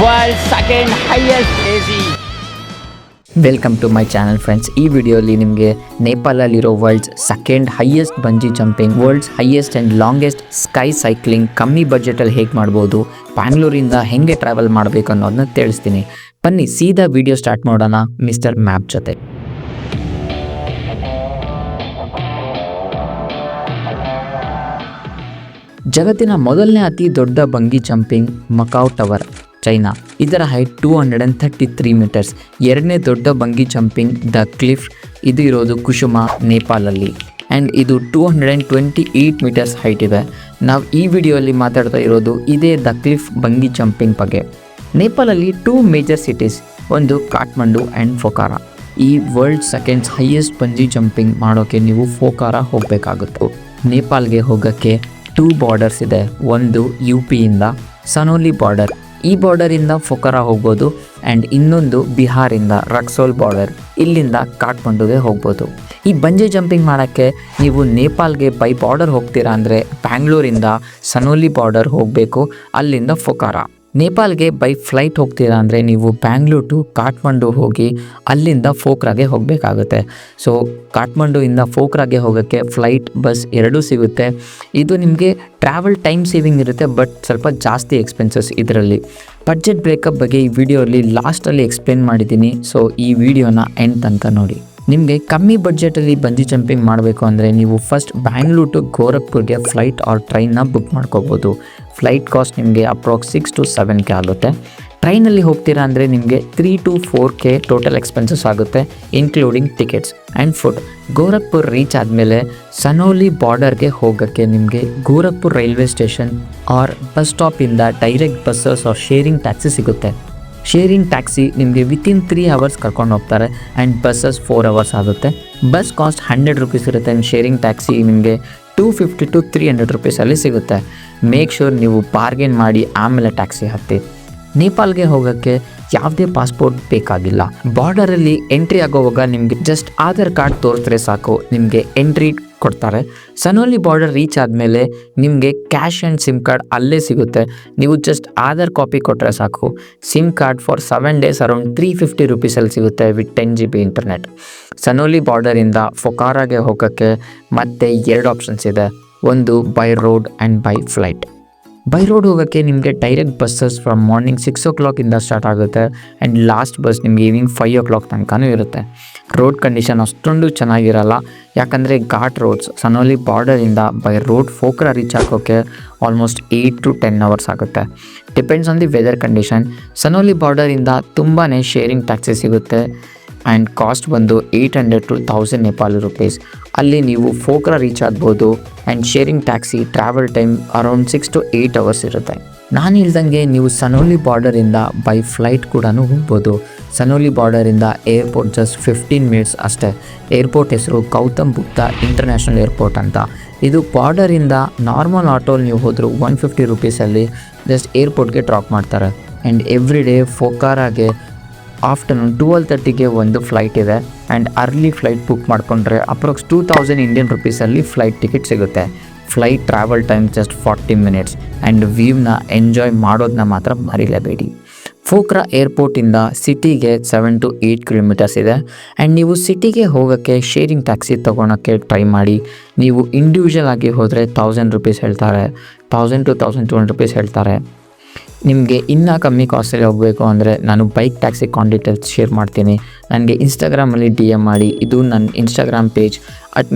World second highest AC. Welcome to my channel friends. ಈ ವಿಡಿಯೋಲಿ ನಿಮಗೆ ನೇಪಾಳಲ್ಲಿರೋ world's second highest bungee jumping, world's highest and longest sky cycling ಕಮ್ಮಿ ಬಜೆಟಲ್ಲಿ ಹೇಗೆ ಮಾಡ್ಬೋದು, ಬ್ಯಾಂಗ್ಳೂರಿಂದ ಹೇಗೆ ಟ್ರಾವೆಲ್ ಮಾಡಬೇಕು ಅನ್ನೋದನ್ನ ತಿಳಿಸ್ತೀನಿ. ಬನ್ನಿ ಸೀದಾ ವಿಡಿಯೋ ಸ್ಟಾರ್ಟ್ ಮಾಡೋಣ ಮಿಸ್ಟರ್ ಮ್ಯಾಪ್ ಜೊತೆ. ಜಗತ್ತಿನ ಮೊದಲನೇ ಅತಿ ದೊಡ್ಡ ಬಂಗಿ ಜಂಪಿಂಗ್ ಮಕಾವ್ ಟವರ್, ಚೈನಾ. ಇದರ ಹೈಟ್ 233 ಮೀಟರ್ಸ್. ಎರಡನೇ ದೊಡ್ಡ ಬಂಗಿ ಜಂಪಿಂಗ್ ದ ಕ್ಲಿಫ್, ಇದು ಇರೋದು ಕುಸುಮಾ, ನೇಪಾಳಲ್ಲಿ. ಆ್ಯಂಡ್ ಇದು 228 ಮೀಟರ್ಸ್ ಹೈಟ್ ಇದೆ. ನಾವು ಈ ವಿಡಿಯೋಲ್ಲಿ ಮಾತಾಡ್ತಾ ಇರೋದು ಇದೇ ದ ಕ್ಲಿಫ್ ಬಂಗಿ ಜಂಪಿಂಗ್ ಬಗ್ಗೆ. ನೇಪಾಳಲ್ಲಿ 2 ಮೇಜರ್ ಸಿಟೀಸ್, ಒಂದು ಕಾಠ್ಮಂಡು ಆ್ಯಂಡ್ ಪೊಖಾರಾ. ಈ world seconds highest bungee jumping ಮಾಡೋಕ್ಕೆ ನೀವು ಪೊಖಾರಾ ಹೋಗಬೇಕಾಗುತ್ತೆ. ನೇಪಾಲ್ಗೆ ಹೋಗೋಕ್ಕೆ 2 ಬಾರ್ಡರ್ಸ್ ಇದೆ. ಒಂದು UPಯಿಂದ ಸನೋಲಿ ಬಾರ್ಡರ್, ಈ ಬಾರ್ಡರಿಂದ ಪೊಖಾರಾ ಹೋಗ್ಬೋದು. ಆ್ಯಂಡ್ ಇನ್ನೊಂದು ಬಿಹಾರಿಂದ ರಕ್ಸೋಲ್ ಬಾರ್ಡರ್, ಇಲ್ಲಿಂದ ಕಾಠ್ಮಂಡುಗೆ ಹೋಗ್ಬೋದು. ಈ ಬಂಜಿ ಜಂಪಿಂಗ್ ಮಾಡೋಕ್ಕೆ ನೀವು ನೇಪಾಲ್ಗೆ ಬೈ ಬಾರ್ಡರ್ ಹೋಗ್ತೀರಾ ಅಂದರೆ ಬ್ಯಾಂಗ್ಳೂರಿಂದ ಸನೋಲಿ ಬಾರ್ಡರ್ ಹೋಗಬೇಕು, ಅಲ್ಲಿಂದ ಪೊಖಾರಾ. ನೇಪಾಲ್ಗೆ ಬೈ ಫ್ಲೈಟ್ ಹೋಗ್ತೀರಾ ಅಂದರೆ ನೀವು ಬ್ಯಾಂಗ್ಳೂರ್ ಟು ಕಾಠ್ಮಂಡು ಹೋಗಿ ಅಲ್ಲಿಂದ ಪೊಖಾರಾಗೆ ಹೋಗಬೇಕಾಗುತ್ತೆ. ಸೊ ಕಾಠ್ಮಂಡುಯಿಂದ ಪೊಖಾರಾಗೆ ಹೋಗೋಕ್ಕೆ ಫ್ಲೈಟ್, ಬಸ್ ಎರಡೂ ಸಿಗುತ್ತೆ. ಇದು ನಿಮಗೆ ಟ್ರಾವೆಲ್ ಟೈಮ್ ಸೇವಿಂಗ್ ಇರುತ್ತೆ, ಬಟ್ ಸ್ವಲ್ಪ ಜಾಸ್ತಿ ಎಕ್ಸ್ಪೆನ್ಸಸ್ ಇದರಲ್ಲಿ. ಬಡ್ಜೆಟ್ ಬ್ರೇಕಪ್ ಬಗ್ಗೆ ಈ ವಿಡಿಯೋಲಿ ಲಾಸ್ಟಲ್ಲಿ ಎಕ್ಸ್ಪ್ಲೇನ್ ಮಾಡಿದ್ದೀನಿ. ಸೊ ಈ ವಿಡಿಯೋನ ಎಂಡ್ ತನಕ ನೋಡಿ. ನಿಮಗೆ ಕಮ್ಮಿ ಬಡ್ಜೆಟಲ್ಲಿ ಬಂಜಿ ಜಂಪಿಂಗ್ ಮಾಡಬೇಕು ಅಂದರೆ ನೀವು ಫಸ್ಟ್ ಬ್ಯಾಂಗ್ಳೂರ್ ಟು ಗೋರಖ್ಪುರ್ಗೆ ಫ್ಲೈಟ್ ಆರ್ ಟ್ರೈನ್ನ ಬುಕ್ ಮಾಡ್ಕೋಬೋದು. ಫ್ಲೈಟ್ ಕಾಸ್ಟ್ ನಿಮಗೆ ಅಪ್ರಾಕ್ಸ್ 6 to 7K ಆಗುತ್ತೆ. ಟ್ರೈನಲ್ಲಿ ಹೋಗ್ತೀರಾ ಅಂದರೆ ನಿಮಗೆ 3 to 4K ಟೋಟಲ್ ಎಕ್ಸ್ಪೆನ್ಸಸ್ ಆಗುತ್ತೆ, including tickets and food. Gorakhpur reach ಆದಮೇಲೆ ಸನೋಲಿ ಬಾರ್ಡರ್ಗೆ ಹೋಗೋಕ್ಕೆ ನಿಮಗೆ Gorakhpur railway station or bus ಸ್ಟಾಪಿಂದ direct buses or sharing taxi ಸಿಗುತ್ತೆ. ಶೇರಿಂಗ್ ಟ್ಯಾಕ್ಸಿ ನಿಮಗೆ ವಿತಿನ್ 3 hours ಕರ್ಕೊಂಡು ಹೋಗ್ತಾರೆ. ಆ್ಯಂಡ್ ಬಸ್ಸಸ್ 4 hours ಆಗುತ್ತೆ. ಬಸ್ ಕಾಸ್ಟ್ 100 rupees ಇರುತ್ತೆ. ಆ್ಯಂಡ್ ಶೇರಿಂಗ್ ಟ್ಯಾಕ್ಸಿ ನಿಮಗೆ 250 to 300 rupeesಲ್ಲಿ ಸಿಗುತ್ತೆ. ಮೇಕ್ ಶೂರ್ ನೀವು ಬಾರ್ಗೇನ್ ಮಾಡಿ ಆಮೇಲೆ ಟ್ಯಾಕ್ಸಿ ಹತ್ತಿ. ನೇಪಾಲ್ಗೆ ಹೋಗೋಕ್ಕೆ ಯಾವುದೇ ಪಾಸ್ಪೋರ್ಟ್ ಬೇಕಾಗಿಲ್ಲ. ಬಾರ್ಡರಲ್ಲಿ ಎಂಟ್ರಿ ಆಗೋವಾಗ ನಿಮಗೆ ಜಸ್ಟ್ ಆಧಾರ್ ಕಾರ್ಡ್ ತೋರಿಸಿದ್ರೆ ಸಾಕು, ನಿಮಗೆ ಎಂಟ್ರಿ ಕೊಡ್ತಾರೆ. ಸನೋಲಿ ಬಾರ್ಡರ್ ರೀಚ್ ಆದಮೇಲೆ ನಿಮಗೆ ಕ್ಯಾಶ್ ಆ್ಯಂಡ್ ಸಿಮ್ ಕಾರ್ಡ್ ಅಲ್ಲೇ ಸಿಗುತ್ತೆ. ನೀವು ಜಸ್ಟ್ ಆಧಾರ್ ಕಾಪಿ ಕೊಟ್ಟರೆ ಸಾಕು. SIM card for 7 days around 350 rupeesಲ್ಲಿ ಸಿಗುತ್ತೆ ವಿತ್ 10 GB ಇಂಟರ್ನೆಟ್. ಸನೋಲಿ ಬಾರ್ಡರಿಂದ ಪೊಖಾರಾಗೆ ಹೋಗೋಕ್ಕೆ ಮತ್ತೆ 2 ಆಪ್ಷನ್ಸ್ ಇದೆ. ಒಂದು by road and by flight. By road ಹೋಗೋಕ್ಕೆ ನಿಮಗೆ direct buses from morning 6 o'clock start ಆಗುತ್ತೆ. ಆ್ಯಂಡ್ ಲಾಸ್ಟ್ ಬಸ್ ನಿಮಗೆ ಈವ್ನಿಂಗ್ 5 o'clock ತನಕನೂ ಇರುತ್ತೆ. ರೋಡ್ ಕಂಡೀಷನ್ ಅಷ್ಟೊಂದು ಚೆನ್ನಾಗಿರಲ್ಲ, ಯಾಕಂದರೆ ಘಾಟ್ ರೋಡ್ಸ್. ಸನೋಲಿ ಬಾರ್ಡರಿಂದ ಬೈ ರೋಡ್ ಪೊಖಾರಾ ರೀಚ್ ಆಗೋಕ್ಕೆ ಆಲ್ಮೋಸ್ಟ್ 8 to 10 hours ಆಗುತ್ತೆ. Depends on the weather condition. Sonauli ಬಾರ್ಡರಿಂದ ತುಂಬಾ ಶೇರಿಂಗ್ ಟ್ಯಾಕ್ಸಿ ಸಿಗುತ್ತೆ. ಆ್ಯಂಡ್ ಕಾಸ್ಟ್ ಬಂದು 800 to 1000 ನೇಪಾಳಿ ರೂಪೀಸ್. ಅಲ್ಲಿ ನೀವು ಪೊಖಾರಾ ರೀಚ್ ಆಗ್ಬೋದು. And sharing taxi travel time around 6 to 8 hours ಇರುತ್ತೆ. ನಾನು ಹೇಳ್ದಂಗೆ ನೀವು ಸನೋಲಿ ಬಾರ್ಡರಿಂದ ಬೈ ಫ್ಲೈಟ್ ಕೂಡ ಹೋಗ್ಬೋದು. ಸನೋಲಿ ಬಾರ್ಡರಿಂದ ಏರ್ಪೋರ್ಟ್ ಜಸ್ಟ್ 15 minutes ಅಷ್ಟೇ. ಏರ್ಪೋರ್ಟ್ ಹೆಸರು ಗೌತಮ್ ಬುದ್ಧ ಇಂಟರ್ನ್ಯಾಷನಲ್ ಏರ್ಪೋರ್ಟ್ ಅಂತ. ಇದು ಬಾರ್ಡರಿಂದ ನಾರ್ಮಲ್ ಆಟೋಲ್ಲಿ ನೀವು ಹೋದರೂ 150 rupeesಲ್ಲಿ ಜಸ್ಟ್ ಏರ್ಪೋರ್ಟ್ಗೆ ಡ್ರಾಪ್ ಮಾಡ್ತಾರೆ. ಆ್ಯಂಡ್ ಎವ್ರಿ ಡೇ ಪೊಖಾರಾಗೆ ಆಫ್ಟರ್ನೂನ್ 12:30ಗೆ ಒಂದು ಫ್ಲೈಟ್ ಇದೆ. ಆ್ಯಂಡ್ ಅರ್ಲಿ ಫ್ಲೈಟ್ ಬುಕ್ ಮಾಡಿಕೊಂಡ್ರೆ ಅಪ್ರಾಕ್ಸ್ 2000 Indian rupeesಲ್ಲಿ ಫ್ಲೈಟ್ ಟಿಕೆಟ್ ಸಿಗುತ್ತೆ. Flight travel time just 40 minutes. And ವ್ಯೂವ್ನ ಎಂಜಾಯ್ ಮಾಡೋದನ್ನ ಮಾತ್ರ ಮರಿಲೇಬೇಡಿ. ಪೊಖಾರಾ ಏರ್ಪೋರ್ಟಿಂದ ಸಿಟಿಗೆ 7 to 8 kilometers ಇದೆ. ಆ್ಯಂಡ್ ನೀವು ಸಿಟಿಗೆ ಹೋಗೋಕ್ಕೆ ಶೇರಿಂಗ್ ಟ್ಯಾಕ್ಸಿ ತೊಗೊಳಕ್ಕೆ ಟ್ರೈ ಮಾಡಿ. ನೀವು ಇಂಡಿವಿಜುವಲ್ ಆಗಿ ಹೋದರೆ 1000 rupees ಹೇಳ್ತಾರೆ, 1000 to 1200 rupees ಹೇಳ್ತಾರೆ. ನಿಮಗೆ ಇನ್ನೂ ಕಮ್ಮಿ ಕಾಸ್ಟಲ್ಲಿ ಹೋಗಬೇಕು ಅಂದರೆ ನಾನು ಬೈಕ್ ಟ್ಯಾಕ್ಸಿ ಕಾಂಟ್ಯಾಕ್ಟ್ ಶೇರ್ ಮಾಡ್ತೀನಿ. ನನಗೆ ಇನ್ಸ್ಟಾಗ್ರಾಮಲ್ಲಿ DM ಮಾಡಿ. ಇದು ನನ್ನ Instagram page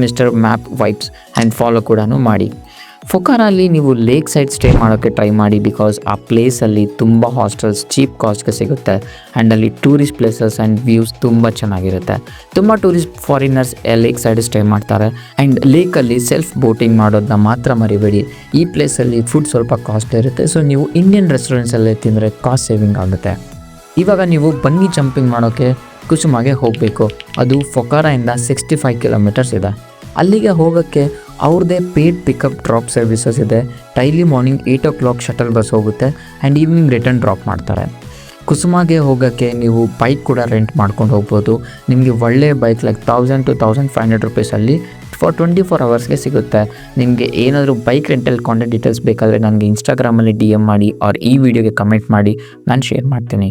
@Mr. Map Vibes and follow ಕೂಡ ಮಾಡಿ. ಪೊಖಾರಲ್ಲಿ ನೀವು ಲೇಕ್ ಸೈಡ್ ಸ್ಟೇ ಮಾಡೋಕ್ಕೆ ಟ್ರೈ ಮಾಡಿ, ಬಿಕಾಸ್ ಆ ಪ್ಲೇಸಲ್ಲಿ ತುಂಬ ಹಾಸ್ಟೆಲ್ಸ್ ಚೀಪ್ ಕಾಸ್ಟ್ಗೆ ಸಿಗುತ್ತೆ. ಆ್ಯಂಡ್ ಅಲ್ಲಿ ಟೂರಿಸ್ಟ್ ಪ್ಲೇಸಸ್ ಆ್ಯಂಡ್ ವ್ಯೂಸ್ ತುಂಬ ಚೆನ್ನಾಗಿರುತ್ತೆ. ತುಂಬ tourist foreigners lake side stay ಮಾಡ್ತಾರೆ. ಆ್ಯಂಡ್ ಲೇಕಲ್ಲಿ ಸೆಲ್ಫ್ ಬೋಟಿಂಗ್ ಮಾಡೋದನ್ನ ಮಾತ್ರ ಮರಿಬೇಡಿ. ಈ ಪ್ಲೇಸಲ್ಲಿ ಫುಡ್ ಸ್ವಲ್ಪ ಕಾಸ್ಟ್ ಇರುತ್ತೆ. ಸೊ ನೀವು ಇಂಡಿಯನ್ ರೆಸ್ಟೋರೆಂಟ್ಸಲ್ಲೇ ತಿಂದರೆ ಕಾಸ್ಟ್ ಸೇವಿಂಗ್ ಆಗುತ್ತೆ. ಇವಾಗ ನೀವು ಬಂಗಿ ಜಂಪಿಂಗ್ ಮಾಡೋಕ್ಕೆ ಕುಸುಮಾಗೆ ಹೋಗಬೇಕು. ಅದು ಪೊಖಾರಾಯಿಂದ 65 kilometers ಇದೆ. ಅಲ್ಲಿಗೆ ಹೋಗೋಕ್ಕೆ ಅವ್ರದ್ದೇ ಪೇಡ್ ಪಿಕಪ್ ಡ್ರಾಪ್ ಸರ್ವಿಸಸ್ ಇದೆ. Daily morning 8 o'clock shuttle bus ಹೋಗುತ್ತೆ. ಆ್ಯಂಡ್ ಈವ್ನಿಂಗ್ ರಿಟರ್ನ್ ಡ್ರಾಪ್ ಮಾಡ್ತಾರೆ. ಕುಸುಮಾಗೆ ಹೋಗೋಕ್ಕೆ ನೀವು ಬೈಕ್ ಕೂಡ ರೆಂಟ್ ಮಾಡ್ಕೊಂಡು ಹೋಗ್ಬೋದು. ನಿಮಗೆ ಒಳ್ಳೆಯ ಬೈಕ್ ಲೈಕ್ 1000 to 1500 ರುಪೀಸಲ್ಲಿ ಫಾರ್ 24 ಅವರ್ಸ್ಗೆ ಸಿಗುತ್ತೆ. ನಿಮಗೆ ಏನಾದರೂ ಬೈಕ್ ರೆಂಟಲ್ ಕಾಂಟ್ಯಾಕ್ಟ್ ಡೀಟೇಲ್ಸ್ ಬೇಕಾದರೆ ನನಗೆ ಇನ್ಸ್ಟಾಗ್ರಾಮಲ್ಲಿ DM ಮಾಡಿ ಆರ್ ಈ ವಿಡಿಯೋಗೆ ಕಮೆಂಟ್ ಮಾಡಿ, ನಾನು ಶೇರ್ ಮಾಡ್ತೀನಿ.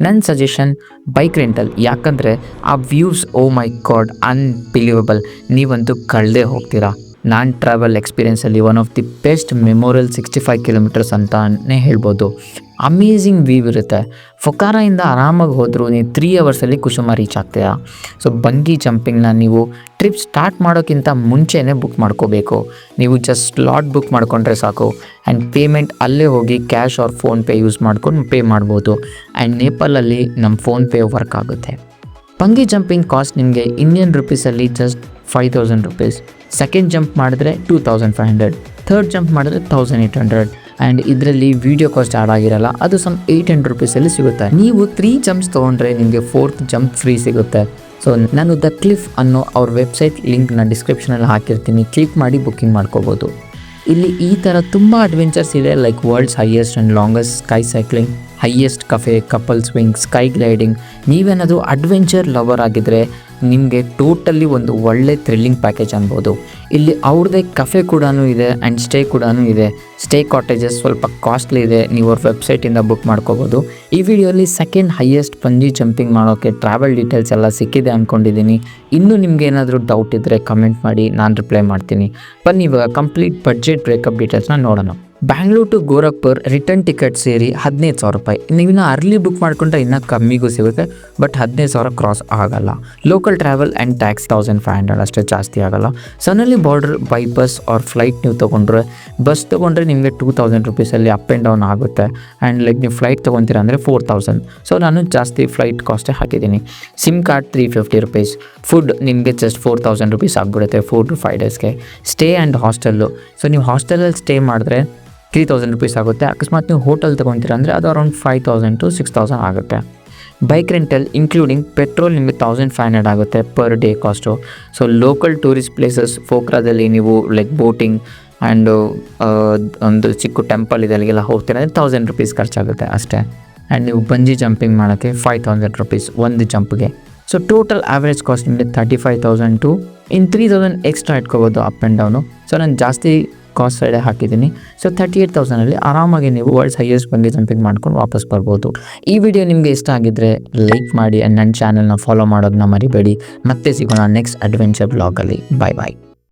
ನನ್ನ ಸಜೆಷನ್ ಬೈಕ್ ರೆಂಟಲ್, ಯಾಕಂದರೆ ಆ views oh my god unbelievable, ನೀವಂತೂ ಕಳೆದೇ ಹೋಗ್ತೀರಾ. ನಾನು ಟ್ರಾವೆಲ್ ಎಕ್ಸ್ಪೀರಿಯೆನ್ಸಲ್ಲಿ one of the best memorable 65 kilometres ಅಂತಲೇ ಹೇಳ್ಬೋದು. ಅಮೇಝಿಂಗ್ ವ್ಯೂ ಇರುತ್ತೆ. ಫೊಕಾರಾಯಿಂದ ಆರಾಮಾಗಿ ಹೋದರೂ ನೀವು 3 ಅವರ್ಸಲ್ಲಿ ಕುಸುಮ ರೀಚ್ ಆಗ್ತೀರಾ. ಸೊ ಬಂಗಿ ಜಂಪಿಂಗ್ನ ನೀವು ಟ್ರಿಪ್ ಸ್ಟಾರ್ಟ್ ಮಾಡೋಕ್ಕಿಂತ ಮುಂಚೆನೇ ಬುಕ್ ಮಾಡ್ಕೋಬೇಕು. ನೀವು ಜಸ್ಟ್ ಸ್ಲಾಟ್ ಬುಕ್ ಮಾಡಿಕೊಂಡ್ರೆ ಸಾಕು. ಆ್ಯಂಡ್ ಪೇಮೆಂಟ್ ಅಲ್ಲೇ ಹೋಗಿ ಕ್ಯಾಶ್ ಆರ್ ಫೋನ್ಪೇ ಯೂಸ್ ಮಾಡ್ಕೊಂಡು ಪೇ ಮಾಡ್ಬೋದು. ಆ್ಯಂಡ್ ನೇಪಾಳಲ್ಲಿ ನಮ್ಮ ಫೋನ್ಪೇ ವರ್ಕ್ ಆಗುತ್ತೆ. ಬಂಗಿ ಜಂಪಿಂಗ್ ಕಾಸ್ಟ್ ನಿಮಗೆ ಇಂಡಿಯನ್ ರುಪೀಸಲ್ಲಿ ಜಸ್ಟ್ 5000 ರುಪೀಸ್. ಸೆಕೆಂಡ್ ಜಂಪ್ ಮಾಡಿದ್ರೆ 2500, ಥರ್ಡ್ ಜಂಪ್ ಮಾಡಿದ್ರೆ 1800. ಆ್ಯಂಡ್ ಇದರಲ್ಲಿ ವೀಡಿಯೋ ಕಾಸ್ಟ್ ಆ್ಯಡ್ ಆಗಿರಲ್ಲ, ಅದು ಸಮ್ 800 ರುಪೀಸಲ್ಲಿ ಸಿಗುತ್ತೆ. ನೀವು 3 ಜಂಪ್ಸ್ ತೊಗೊಂಡ್ರೆ ನಿಮಗೆ 4th ಜಂಪ್ ಫ್ರೀ ಸಿಗುತ್ತೆ. ಸೊ ನಾನು ದ ಕ್ಲಿಫ್ ಅನ್ನೋ ಅವ್ರ ವೆಬ್ಸೈಟ್ ಲಿಂಕ್ನ ಡಿಸ್ಕ್ರಿಪ್ಷನಲ್ಲಿ ಹಾಕಿರ್ತೀನಿ, ಕ್ಲಿಕ್ ಮಾಡಿ ಬುಕ್ಕಿಂಗ್ ಮಾಡ್ಕೋಬೋದು. ಇಲ್ಲಿ ಈ ಥರ ತುಂಬ ಅಡ್ವೆಂಚರ್ಸ್ ಇದೆ, like world's highest and longest sky cycling, highest cafe, couple swing, sky gliding. ನೀವೇನಾದರೂ ಅಡ್ವೆಂಚರ್ ಲವರ್ ಆಗಿದ್ದರೆ ನಿಮಗೆ ಟೋಟಲಿ ಒಂದು ಒಳ್ಳೆ ಥ್ರಿಲ್ಲಿಂಗ್ ಪ್ಯಾಕೇಜ್ ಅನ್ಬೋದು. ಇಲ್ಲಿ ಅವ್ರದ್ದೇ ಕಫೆ ಕೂಡ ಇದೆ ಆ್ಯಂಡ್ ಸ್ಟೇ ಕೂಡ ಇದೆ. ಸ್ಟೇ ಕಾಟೇಜಸ್ ಸ್ವಲ್ಪ ಕಾಸ್ಟ್ಲಿ ಇದೆ, ನೀವು ಅವ್ರ ವೆಬ್ಸೈಟಿಂದ ಬುಕ್ ಮಾಡ್ಕೋಬೋದು. ಈ ವಿಡಿಯೋಲಿ ಸೆಕೆಂಡ್ ಹೈಯೆಸ್ಟ್ ಬಂಜಿ ಜಂಪಿಂಗ್ ಮಾಡೋಕ್ಕೆ ಟ್ರಾವೆಲ್ ಡೀಟೇಲ್ಸ್ ಎಲ್ಲ ಸಿಕ್ಕಿದೆ ಅಂದ್ಕೊಂಡಿದ್ದೀನಿ. ಇನ್ನೂ ನಿಮ್ಗೆ ಏನಾದರೂ ಡೌಟ್ ಇದ್ದರೆ ಕಮೆಂಟ್ ಮಾಡಿ, ನಾನು ರಿಪ್ಲೈ ಮಾಡ್ತೀನಿ. ಬನ್ನಿ ಇವಾಗ ಕಂಪ್ಲೀಟ್ ಬಡ್ಜೆಟ್ ಬ್ರೇಕಪ್ ಡೀಟೇಲ್ಸ್ನ ನೋಡೋಣ. Bangalore to Gorakhpur return ticket ಸೇರಿ 15000 ರೂಪಾಯಿ. ನೀವಿನ್ನು ಅರ್ಲಿ ಬುಕ್ ಮಾಡ್ಕೊಂಡ್ರೆ ಇನ್ನೂ ಕಮ್ಮಿಗೂ ಸಿಗುತ್ತೆ, ಬಟ್ 15000 ಕ್ರಾಸ್ ಆಗಲ್ಲ. ಲೋಕಲ್ ಟ್ರಾವೆಲ್ ಆ್ಯಂಡ್ ಟ್ಯಾಕ್ಸ್ 1500, ಅಷ್ಟೇ, ಜಾಸ್ತಿ ಆಗಲ್ಲ. ಸನ್ನಲ್ಲಿ border by bus or flight ನೀವು ತೊಗೊಂಡ್ರೆ, ಬಸ್ ತೊಗೊಂಡ್ರೆ ನಿಮಗೆ 2000 ರುಪೀಸಲ್ಲಿ ಅಪ್ ಆ್ಯಂಡ್ ಡೌನ್ ಆಗುತ್ತೆ. ಆ್ಯಂಡ್ ಲೈಕ್ ನೀವು ಫ್ಲೈಟ್ ತೊಗೊತೀರ ಅಂದರೆ 4000. ಸೊ ನಾನು ಜಾಸ್ತಿ ಫ್ಲೈಟ್ ಕಾಸ್ಟೇ ಹಾಕಿದ್ದೀನಿ. SIM card 350 rupees. ಫುಡ್ ನಿಮಗೆ ಜಸ್ಟ್ 4000 ರುಪೀಸ್ ಆಗಿಬಿಡುತ್ತೆ 4 to 5 ಡೇಸ್ಗೆ. ಸ್ಟೇ ಆ್ಯಂಡ್ ಹಾಸ್ಟೆಲ್ಲು, ಸೊ ನೀವು ಹಾಸ್ಟೆಲಲ್ಲಿ ಸ್ಟೇ ಮಾಡಿದ್ರೆ 3000 ರುಪೀಸ್ ಆಗುತ್ತೆ. ಅಕಸ್ಮಾತ್ ನೀವು ಹೋಟೆಲ್ ತೊಗೊತೀರ ಅಂದರೆ ಅದು ಅರೌಂಡ್ 5000 to 6000 ಆಗುತ್ತೆ. ಬೈಕ್ ರೆಂಟಲ್ ಇನ್ಕ್ಲೂಡಿಂಗ್ ಪೆಟ್ರೋಲ್ ನಿಮಗೆ 1500 ಆಗುತ್ತೆ per day cost. So local tourist places ಫೋಕ್ರಾದಲ್ಲಿ ನೀವು ಲೈಕ್ ಬೋಟಿಂಗ್ ಆ್ಯಂಡ್ ಒಂದು ಚಿಕ್ಕ ಟೆಂಪಲ್ ಇದೆ, ಅಲ್ಲಿಗೆಲ್ಲ ಹೋಗ್ತೀರ ಅಂದರೆ 1000 ರುಪೀಸ್ ಖರ್ಚಾಗುತ್ತೆ ಅಷ್ಟೇ. ಆ್ಯಂಡ್ ನೀವು ಬಂಜಿ ಜಂಪಿಂಗ್ ಮಾಡೋಕ್ಕೆ 5000 ರುಪೀಸ್ ಒಂದು ಜಂಪ್ಗೆ. ಸೊ ಟೋಟಲ್ ಆವ್ರೇಜ್ ಕಾಸ್ಟ್ ನಿಮಗೆ 35,000 to 3000 ಎಕ್ಸ್ಟ್ರಾ ಇಟ್ಕೋಬೋದು ಅಪ್ ಆ್ಯಂಡ್ ಡೌನು. ಸೊ ನಾನು ಜಾಸ್ತಿ ಕಾಸ್ಟ್ ಸೈಡೇ ಹಾಕಿದ್ದೀನಿ. ಸೊ 38,000ಅಲ್ಲಿ ಆರಾಮಾಗಿ ನೀವು ವರ್ಲ್ಡ್ಸ್ ಹೈಯೆಸ್ಟ್ ಬಂಗಿ ಜಂಪಿಂಗ್ ಮಾಡ್ಕೊಂಡು ವಾಪಸ್ ಬರ್ಬೋದು. ಈ ವಿಡಿಯೋ ನಿಮಗೆ ಇಷ್ಟ ಆಗಿದ್ದರೆ ಲೈಕ್ ಮಾಡಿ ಆ್ಯಂಡ್ ನನ್ನ ಚಾನಲ್ನ ಫಾಲೋ ಮಾಡೋದನ್ನ ಮರಿಬೇಡಿ. ಮತ್ತೆ ಸಿಗೋಣ ನೆಕ್ಸ್ಟ್ ಅಡ್ವೆಂಚರ್ ಬ್ಲಾಗಲ್ಲಿ. ಬಾಯ್ ಬಾಯ್.